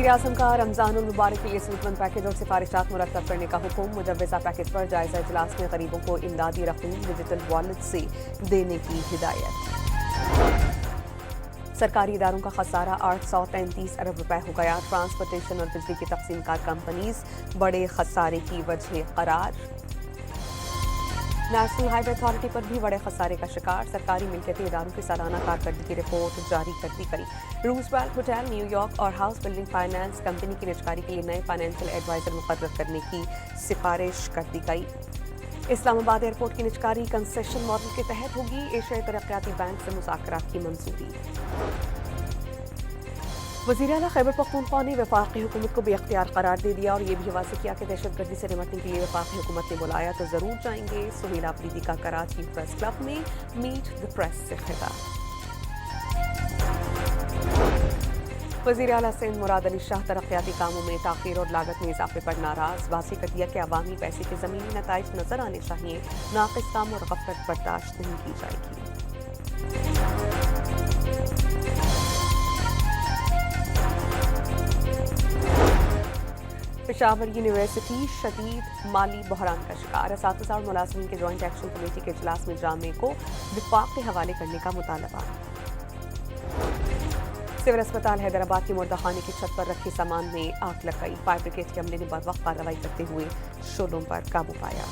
वज़ीर-ए-आज़म का रमज़ान मुबारक के लिए सूदमंद पैकेज और सिफारिशात मुरतब करने का हुक्म। मुजव्वज़ा पैकेज पर जायज़ा इजलास में गरीबों को इमदादी रकूम डिजिटल वॉलेट से देने की हिदायत। सरकारी इदारों का खसारा 833 अरब रुपए हो गया। ट्रांसपोर्टेशन और बिजली की तकसीमकार कंपनीज बड़े खसारे की वजह करार। नेशनल हाईवे अथॉरिटी पर भी बड़े खसारे का शिकार। सरकारी मिल्कियती इदारों की सालाना कारकर्दगी रिपोर्ट जारी कर दी गई। रूजवेल्ट होटल न्यूयॉर्क और हाउस बिल्डिंग फाइनेंस कंपनी की निजकारी के लिए नए फाइनेंशियल एडवाइजर मुकर्रर करने की सिफारिश कर दी गई। इस्लामाबाद एयरपोर्ट की निजकारी कंसेशन मॉडल के तहत होगी। एशियाई तरक्याती बैंक से मुज़ाकरात की मंजूरी। वज़ीर आला खैबर पख्तूनख्वा ने वफाकी हुकूमत को बेख्तियार करार दे दिया और ये भी वाज़ेह किया कि दहशतगर्दी से निपटने के लिए वफाकी हुकूमत ने बुलाया तो ज़रूर जाएंगे। सुहेल आफरीदी का कराची प्रेस क्लब में मीट द प्रेस से खिताब। वज़ीर आला सिंध मुराद अली शाह तरक्याती कामों में ताख़ीर और लागत में इजाफे पर नाराज़। वाज़ेह कर दिया कि अवामी पैसे के ज़मीनी नताइज नजर आने चाहिए। नाक़िस काम और गफलत बर्दाश्त नहीं की जाएगी। पेशावर यूनिवर्सिटी शदीद माली बहरान का शिकार। असातिज़ा और मुलाज़िमीन के जॉइंट एक्शन कमेटी के इजलास में जामे को विफाक के हवाले करने का मुतालबा। सिविल अस्पताल हैदराबाद की मुर्दाखाने की छत पर रखे सामान में आग लग गई। फायर ब्रिगेड के अमले ने बरवक्त कार्रवाई करते हुए शोलों पर काबू पाया।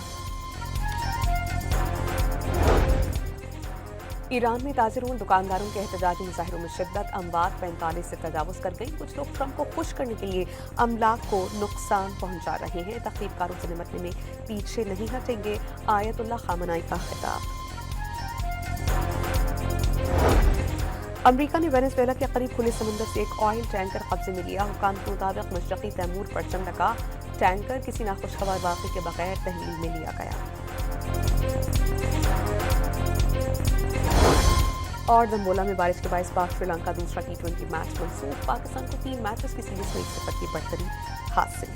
ईरान में ताज़िरों दुकानदारों के एहतजाजी मुजाहिरों में शिद्दत। अमवात 45 से तजावुज़ कर गई। कुछ लोग ट्रंप को खुश करने के लिए अमलाक को नुकसान पहुंचा रहे हैं। तख्रीबकारों से निपटने में पीछे नहीं हटेंगे। आयतुल्लाह खामनाई का खिताब। अमरीका ने वेनेजुएला के करीब खुले समुद्र से एक ऑयल टैंकर कब्जे में लिया। हुकाम के मुताबिक मशरक़ी तैमूर पर चल लगा टैंकर किसी नाखुशगवार वाक़े के बगैर तहलील में लिया गया। और दंबोला में बारिश के बायस पाक श्रीलंका दूसरा T20 मैच मनसूख। पाकिस्तान को 3 मैचेस की सीरीज में 1-0 की बढ़तरी हासिल।